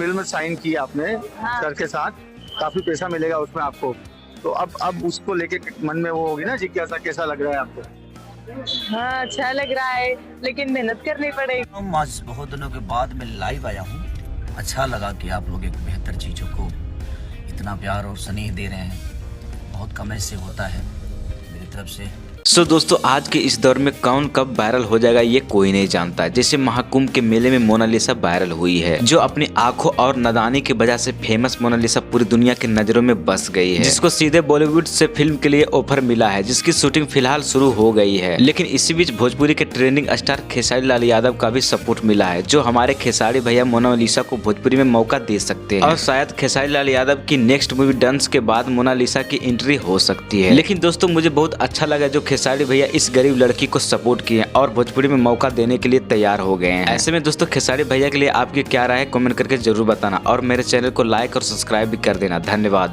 Film sign की आपने हाँ। सर के साथ, काफी पैसा मिलेगा उसमें आपको, तो अब उसको लेके मन में वो होगी ना जिज्ञासा, कैसा लग रहा है आपको? हाँ, अच्छा लग रहा है, लेकिन मेहनत करनी पड़ेगी। हम आज बहुत दिनों के बाद मैं लाइव आया हूँ। अच्छा लगा कि आप लोग एक बेहतर चीज़ों को इतना प्यार और स्नेह दे रहे हैं। बहुत कम ऐसे होता है मेरी तरफ से। दोस्तों, आज के इस दौर में कौन कब वायरल हो जाएगा ये कोई नहीं जानता। जैसे महाकुंभ के मेले में मोनालिसा वायरल हुई है, जो अपनी आंखों और नादानी की वजह से फेमस मोनालिसा पूरी दुनिया की नजरों में बस गई है, जिसको सीधे बॉलीवुड से फिल्म के लिए ऑफर मिला है, जिसकी शूटिंग फिलहाल शुरू हो गई है। लेकिन इसी बीच भोजपुरी के ट्रेंडिंग स्टार खेसारी लाल यादव का भी सपोर्ट मिला है, जो हमारे खेसारी भैया मोनालिसा को भोजपुरी में मौका दे सकते हैं। और शायद खेसारी लाल यादव की नेक्स्ट मूवी डंस के बाद मोनालिसा की एंट्री हो सकती है। लेकिन दोस्तों, मुझे बहुत अच्छा लगा जो खेसारी भैया इस गरीब लड़की को सपोर्ट किए और भोजपुरी में मौका देने के लिए तैयार हो गए हैं। ऐसे में दोस्तों, खेसारी भैया के लिए आपकी क्या राय है कमेंट करके जरूर बताना, और मेरे चैनल को लाइक और सब्सक्राइब भी कर देना। धन्यवाद।